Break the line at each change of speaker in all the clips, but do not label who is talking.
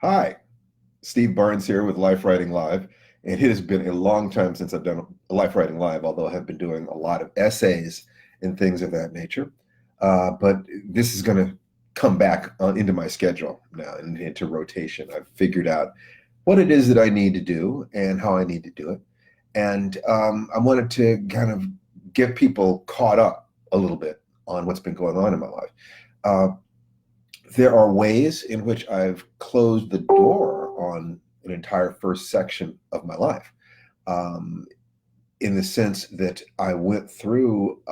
Hi, Steve Barnes here with Life Writing Live. And it has been a long time since I've done Life Writing Live, although I have been doing a lot of essays and things of that nature. But this is going to come back into my schedule now and into rotation. I've figured out what it is that I need to do and how I need to do it. And I wanted to kind of get people caught up a little bit on what's been going on in my life. Uh, there are ways in which I've closed the door on an entire first section of my life, um, in the sense that I went through,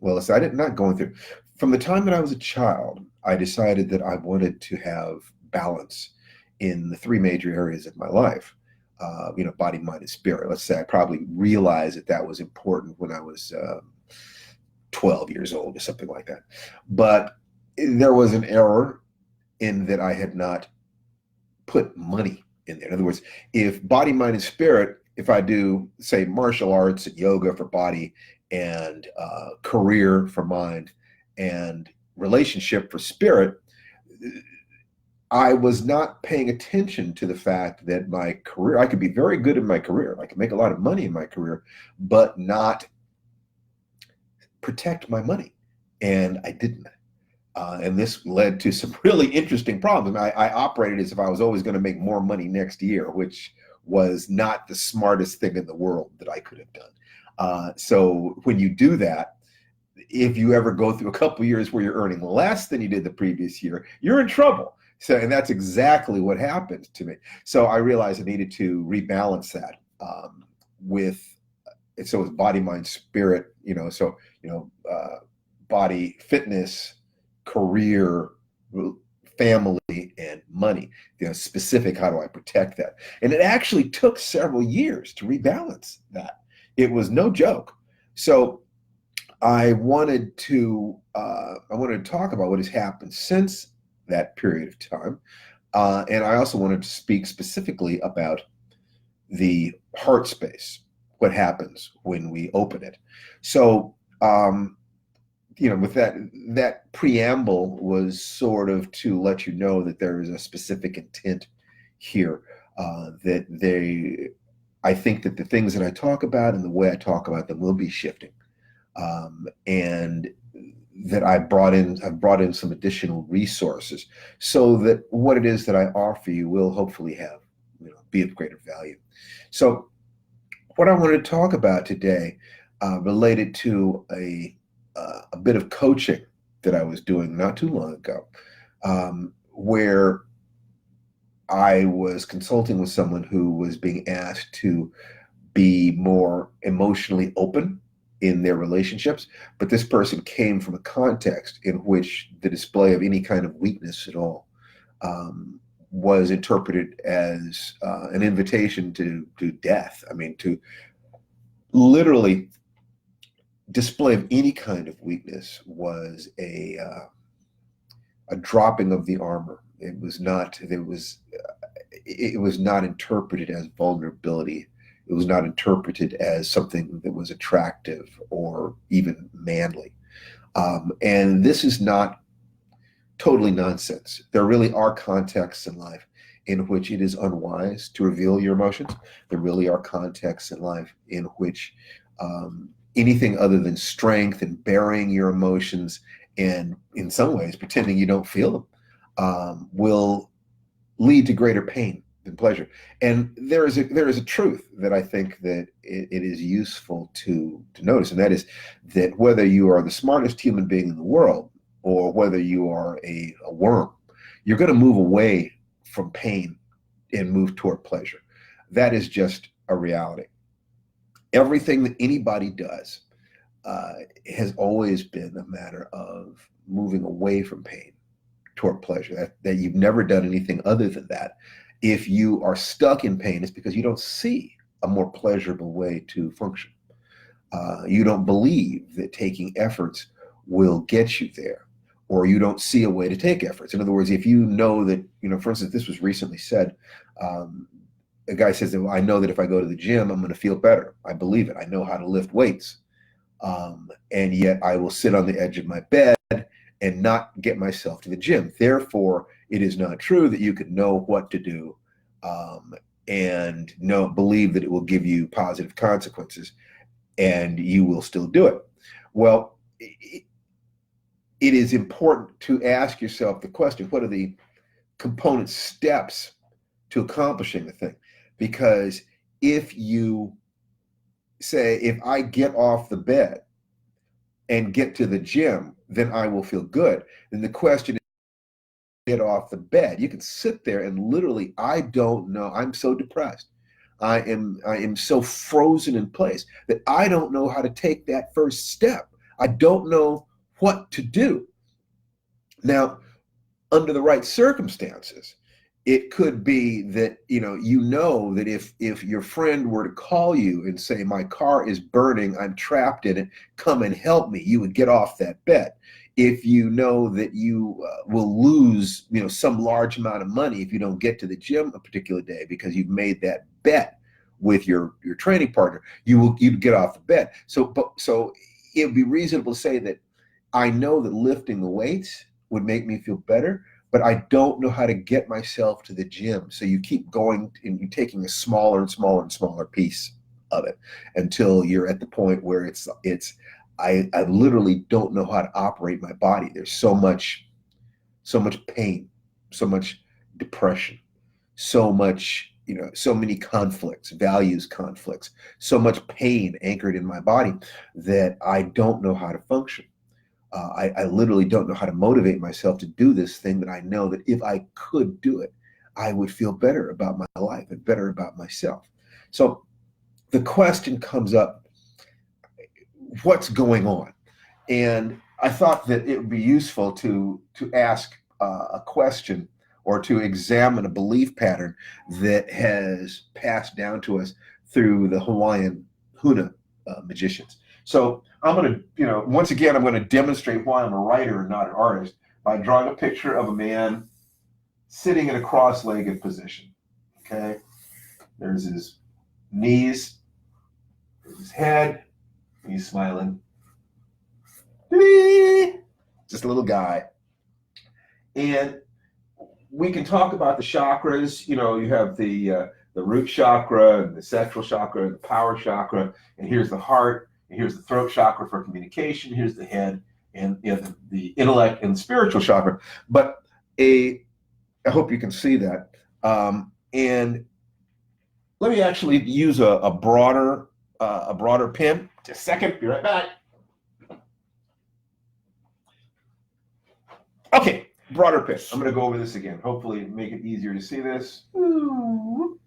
well, I did not going through. From the time that I was a child, I decided that I wanted to have balance in the three major areas of my life. Body, mind, and spirit. Let's say I probably realized that that was important when I was 12 years old or something like that. But there was an error in that I had not put money in there. In other words, if body, mind, and spirit, if I do, say, martial arts and yoga for body and career for mind and relationship for spirit, I was not paying attention to the fact that my career, I could be very good in my career, I could make a lot of money in my career, but not protect my money. And I didn't. And this led to some really interesting problems. I operated as if I was always going to make more money next year, which was not the smartest thing in the world that I could have done. So when you do that, if you ever go through a couple of years where you're earning less than you did the previous year, you're in trouble. So, and that's exactly what happened to me. So I realized I needed to rebalance that, with, so it's body, mind, spirit, body, fitness, career, family, and money. Specific, how do I protect that? And it actually took several years to rebalance that. It was no joke. So I wanted to talk about what has happened since that period of time. And I also wanted to speak specifically about the heart space, what happens when we open it. So, with that preamble was sort of to let you know that there is a specific intent here. I think that the things that I talk about and the way I talk about them will be shifting, and that I've brought in some additional resources so that what it is that I offer you will hopefully have, be of greater value. So, what I want to talk about today, related to a bit of coaching that I was doing not too long ago, where I was consulting with someone who was being asked to be more emotionally open in their relationships. But this person came from a context in which the display of any kind of weakness at all, was interpreted as an invitation to death. I mean, to literally display of any kind of weakness was a dropping of the armor. It was not interpreted as vulnerability. It was not interpreted as something that was attractive or even manly. And this is not totally nonsense. There really are contexts in life in which it is unwise to reveal your emotions. There really are contexts in life in which anything other than strength and burying your emotions and, in some ways, pretending you don't feel them, will lead to greater pain than pleasure. And there is a truth that I think that it is useful to notice, and that is that whether you are the smartest human being in the world or whether you are a worm, you're going to move away from pain and move toward pleasure. That is just a reality. Everything that anybody does has always been a matter of moving away from pain toward pleasure, that you've never done anything other than that. If you are stuck in pain, it's because you don't see a more pleasurable way to function. You don't believe that taking efforts will get you there, or you don't see a way to take efforts. In other words, if you know that, for instance, this was recently said, a guy says that, well, I know that if I go to the gym, I'm going to feel better. I believe it. I know how to lift weights. And yet I will sit on the edge of my bed and not get myself to the gym. Therefore, It is not true that you could know what to do and believe that it will give you positive consequences and you will still do it. Well, it is important to ask yourself the question, what are the component steps to accomplishing the thing? Because if you say, if I get off the bed and get to the gym, then I will feel good, then the question is, get off the bed. You can sit there and literally, I don't know, I'm so depressed. I am so frozen in place that I don't know how to take that first step. I don't know what to do. Now, under the right circumstances, it could be that that if your friend were to call you and say, my car is burning, I'm trapped in it, come and help me, you would get off that bed. If you know that you will lose some large amount of money if you don't get to the gym a particular day because you've made that bet with your training partner, you'd get off the bed. So it would be reasonable to say that I know that lifting the weights would make me feel better, but I don't know how to get myself to the gym. So you keep going and you're taking a smaller and smaller and smaller piece of it until you're at the point where I literally don't know how to operate my body. There's so much pain, so much depression, so much, so many conflicts, values conflicts, so much pain anchored in my body that I don't know how to function. I literally don't know how to motivate myself to do this thing that I know that if I could do it, I would feel better about my life and better about myself. So the question comes up, what's going on? And I thought that it would be useful to ask a question or to examine a belief pattern that has passed down to us through the Hawaiian Huna magicians. So I'm going to, once again, I'm going to demonstrate why I'm a writer and not an artist by drawing a picture of a man sitting in a cross-legged position. Okay, there's his knees, there's his head, he's smiling. Just a little guy. And we can talk about the chakras. You have the root chakra and the sexual chakra and the power chakra, and here's the heart. And here's the throat chakra for communication. Here's the head and the intellect and spiritual chakra. But I hope you can see that. And let me actually use a broader pen. Just a second. Be right back. Okay, broader pen. I'm going to go over this again. Hopefully, make it easier to see this. Ooh.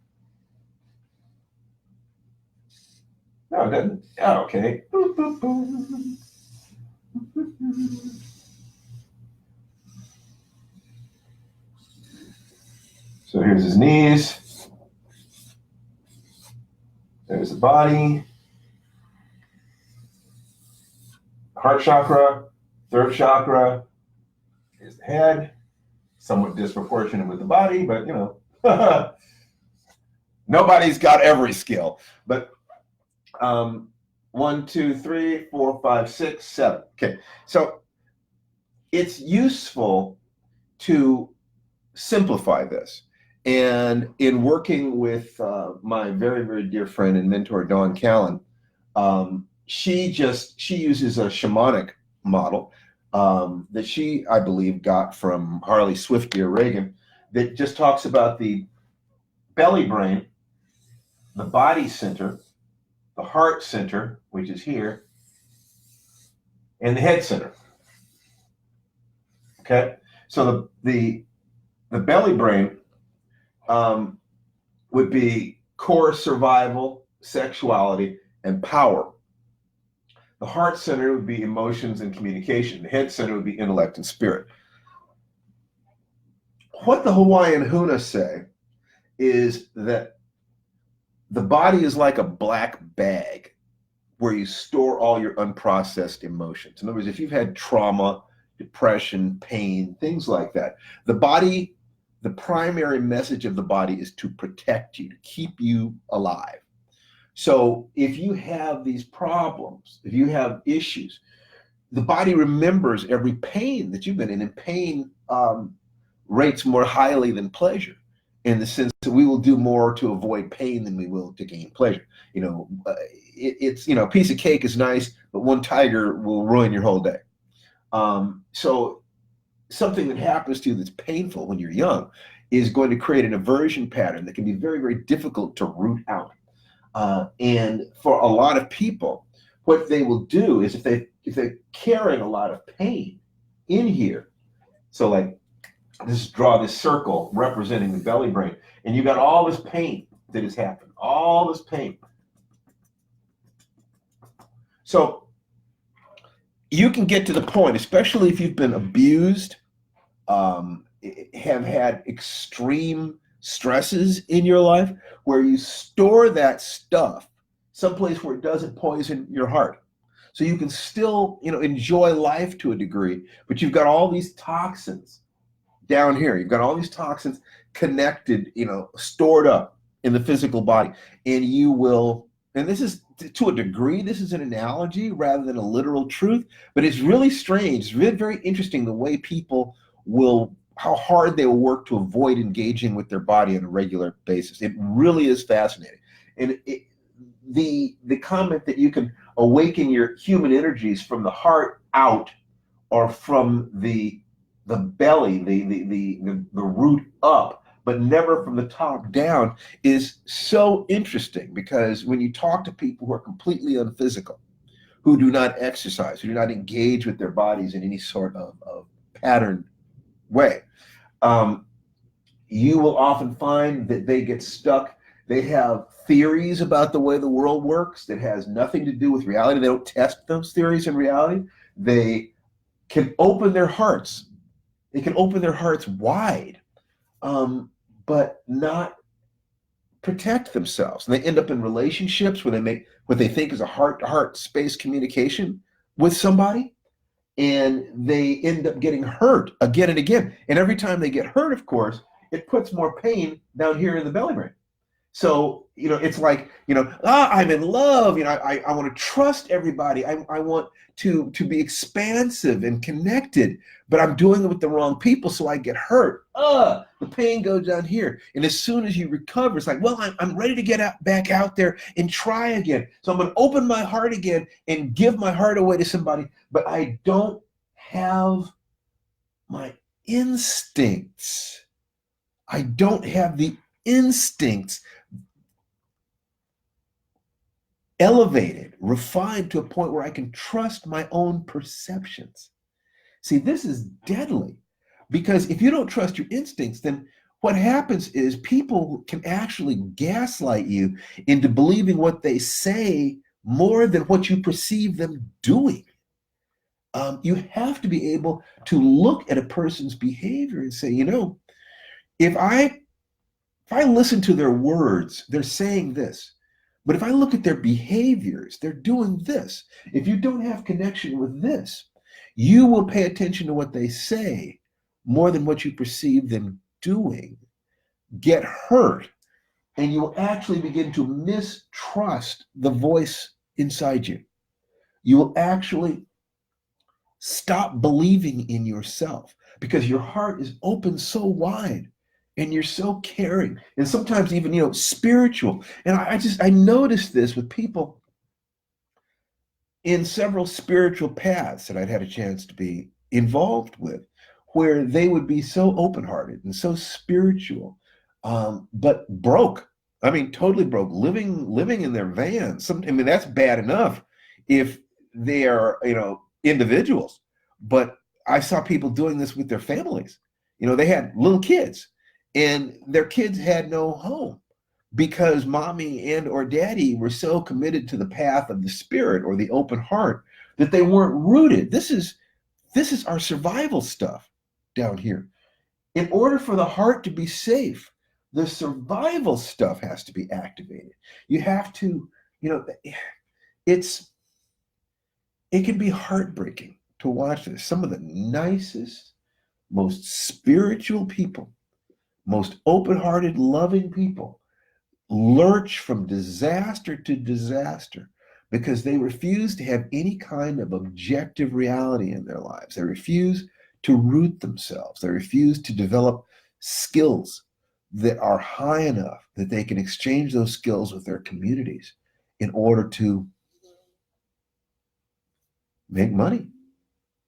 No, it doesn't. Oh, okay. Boop, boop, boop. So here's his knees. There's the body. Heart chakra, throat chakra. Here's the head. Somewhat disproportionate with the body, but nobody's got every skill. But 1, 2, 3, 4, 5, 6, 7. Okay, so it's useful to simplify this. And in working with my very, very dear friend and mentor, Dawn Callan, she uses a shamanic model that she, I believe, got from Harley Swiftier Reagan that just talks about the belly brain, the body center, the heart center, which is here, and the head center. Okay, so the belly brain would be core survival, sexuality, and power. The heart center would be emotions and communication. The head center would be intellect and spirit. What the Hawaiian Huna say is that the body is like a black bag where you store all your unprocessed emotions. In other words, if you've had trauma, depression, pain, things like that, the body, the primary message of the body is to protect you, to keep you alive. So if you have these problems, if you have issues, the body remembers every pain that you've been in, and pain rates more highly than pleasure, in the sense that we will do more to avoid pain than we will to gain pleasure. It's, a piece of cake is nice, but one tiger will ruin your whole day. So something that happens to you that's painful when you're young is going to create an aversion pattern that can be very, very difficult to root out. And for a lot of people, what they will do is if they're carrying a lot of pain in here, so like draw this circle representing the belly brain, and you got all this pain that has happened, all this pain. So you can get to the point, especially if you've been abused, have had extreme stresses in your life, where you store that stuff someplace where it doesn't poison your heart. So you can still, enjoy life to a degree, but you've got all these toxins down here. You've got all these toxins connected, stored up in the physical body. And you will, and this is to a degree, this is an analogy rather than a literal truth, but it's really strange. It's really very interesting the way people how hard they will work to avoid engaging with their body on a regular basis. It really is fascinating. And the comment that you can awaken your human energies from the heart out, or from the belly, the root up, but never from the top down, is so interesting, because when you talk to people who are completely unphysical, who do not exercise, who do not engage with their bodies in any sort of patterned way, you will often find that they get stuck. They have theories about the way the world works that has nothing to do with reality. They don't test those theories in reality. They can open their hearts. They can open their hearts wide, but not protect themselves. And they end up in relationships where they make what they think is a heart-to-heart space communication with somebody, and they end up getting hurt again and again. And every time they get hurt, of course, it puts more pain down here in the belly brain. So, it's like, I'm in love, I want to trust everybody. I want to be expansive and connected, but I'm doing it with the wrong people, so I get hurt. The pain goes down here. And as soon as you recover, it's like, well, I'm ready to get back out there and try again. So I'm going to open my heart again and give my heart away to somebody, but I don't have my instincts. I don't have the instincts elevated, refined to a point where I can trust my own perceptions. See, this is deadly, because if you don't trust your instincts, then what happens is people can actually gaslight you into believing what they say more than what you perceive them doing. You have to be able to look at a person's behavior and say, if I listen to their words, they're saying this. But if I look at their behaviors, they're doing this. If you don't have connection with this, you will pay attention to what they say more than what you perceive them doing, get hurt, and you will actually begin to mistrust the voice inside you. You will actually stop believing in yourself, because your heart is open so wide. And you're so caring, and sometimes even, spiritual. And I noticed this with people in several spiritual paths that I'd had a chance to be involved with, where they would be so open-hearted and so spiritual, but broke. I mean, totally broke, living in their vans. That's bad enough if they are, individuals. But I saw people doing this with their families. They had little kids, and their kids had no home because mommy and or daddy were so committed to the path of the spirit or the open heart that they weren't rooted. This is our survival stuff down here. In order for the heart to be safe, the survival stuff has to be activated. You have to, it can be heartbreaking to watch this. Some of the nicest, most spiritual people, most open-hearted, loving people lurch from disaster to disaster because they refuse to have any kind of objective reality in their lives. They refuse to root themselves. They refuse to develop skills that are high enough that they can exchange those skills with their communities in order to make money,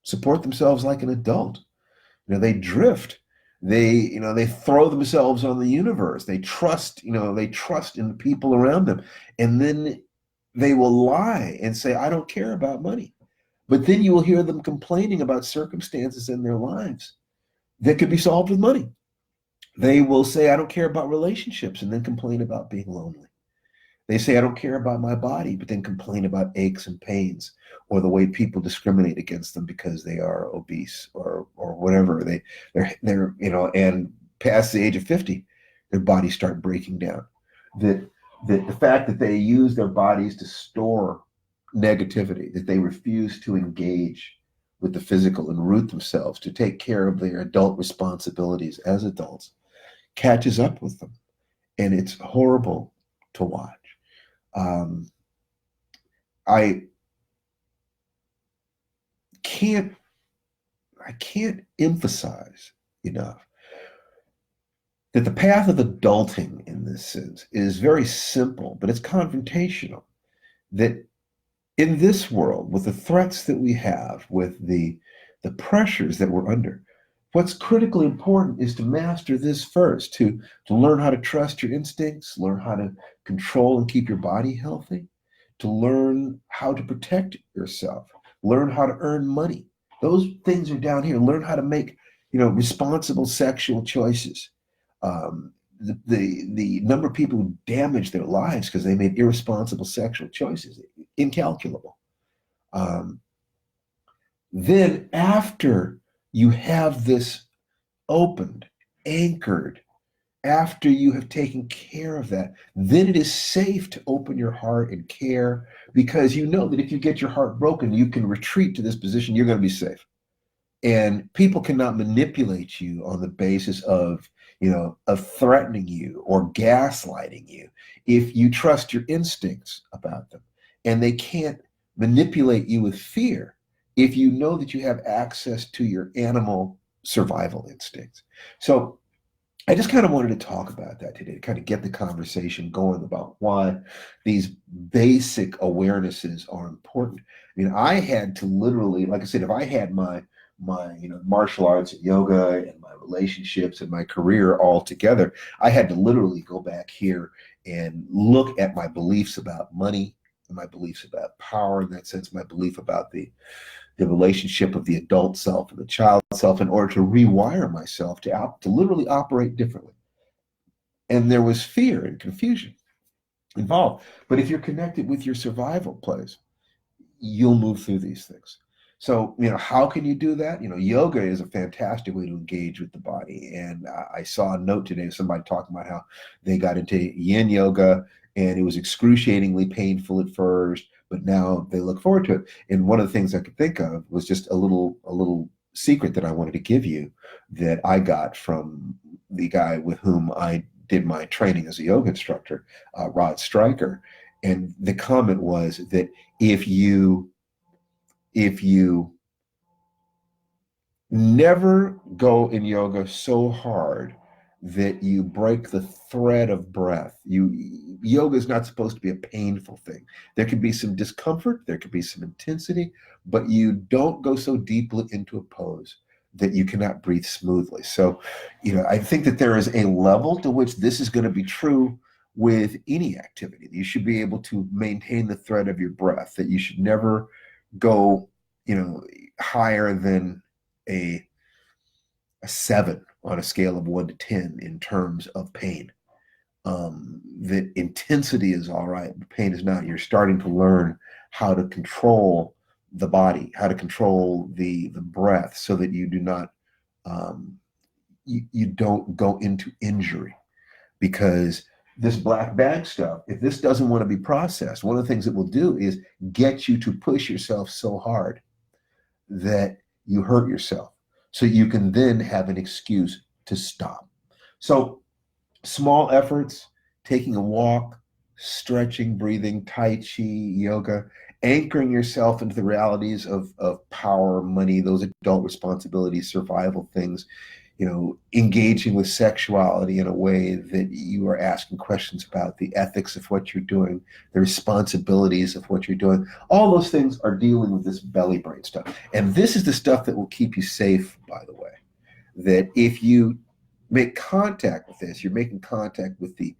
support themselves like an adult. They drift. They throw themselves on the universe. They trust in the people around them. And then they will lie and say, I don't care about money. But then you will hear them complaining about circumstances in their lives that could be solved with money. They will say, I don't care about relationships, and then complain about being lonely. They say, I don't care about my body, but then complain about aches and pains or the way people discriminate against them because they are obese or whatever. They're and past the age of 50, their bodies start breaking down. The fact that they use their bodies to store negativity, that they refuse to engage with the physical and root themselves to take care of their adult responsibilities as adults, catches up with them. And it's horrible to watch. I can't emphasize enough that the path of adulting in this sense is very simple, but it's confrontational. That in this world, with the threats that we have, with the pressures that we're under, what's critically important is to master this first, to learn how to trust your instincts, learn how to control and keep your body healthy, to learn how to protect yourself, learn how to earn money. Those things are down here. Learn how to make, responsible sexual choices. The number of people who damage their lives because they made irresponsible sexual choices, incalculable. Then after you have this opened, anchored, after you have taken care of that, then it is safe to open your heart and care, because you know that if you get your heart broken, you can retreat to this position, you're going to be safe. And people cannot manipulate you on the basis of threatening you or gaslighting you if you trust your instincts about them. And they can't manipulate you with fear if you know that you have access to your animal survival instincts. So I just kind of wanted to talk about that today, to kind of get the conversation going about why these basic awarenesses are important. I mean, I had to literally, like I said, if I had my martial arts and yoga and my relationships and my career all together, I had to literally go back here and look at my beliefs about money, and my beliefs about power, in that sense, my belief about the relationship of the adult self and the child self, in order to rewire myself to literally operate differently. And there was fear and confusion involved. But if you're connected with your survival place, you'll move through these things. So, how can you do that? Yoga is a fantastic way to engage with the body. And I saw a note today of somebody talking about how they got into yin yoga and it was excruciatingly painful at first, but now they look forward to it. And one of the things I could think of was just a little secret that I wanted to give you that I got from the guy with whom I did my training as a yoga instructor, Rod Stryker. And the comment was that if you never go in yoga so hard that you break the thread of breath, yoga is not supposed to be a painful thing. There could be some discomfort, there could be some intensity, but you don't go so deeply into a pose that you cannot breathe smoothly. So, I think that there is a level to which this is going to be true with any activity. You should be able to maintain the thread of your breath, that you should never go, higher than a 7 on a scale of 1 to 10 in terms of pain. That intensity is all right, but pain is not. You're starting to learn how to control the body, how to control the breath, so that you do not, you don't go into injury. Because this black bag stuff, if this doesn't want to be processed, one of the things it will do is get you to push yourself so hard that you hurt yourself, so you can then have an excuse to stop. So small efforts, taking a walk, stretching, breathing, Tai Chi, yoga, anchoring yourself into the realities of power, money, those adult responsibilities, survival things, engaging with sexuality in a way that you are asking questions about the ethics of what you're doing, the responsibilities of what you're doing. All those things are dealing with this belly brain stuff. And this is the stuff that will keep you safe, by the way. That if you make contact with this, you're making contact with the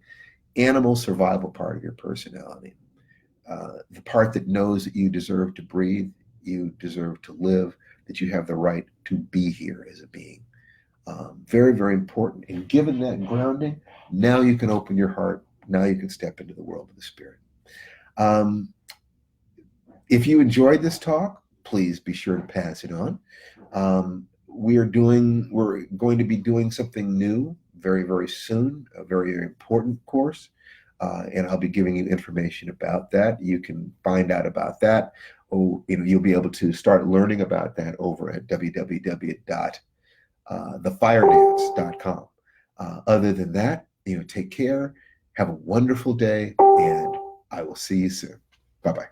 animal survival part of your personality, the part that knows that you deserve to breathe, you deserve to live, that you have the right to be here as a being. Very, very important. And given that grounding, now you can open your heart. Now you can step into the world of the spirit. If you enjoyed this talk, please be sure to pass it on. We're going to be doing something new very, very soon, a very, very important course. And I'll be giving you information about that. You can find out about that. You'll be able to start learning about that over at www.thefiredance.com. Other than that, take care, have a wonderful day, and I will see you soon. Bye-bye.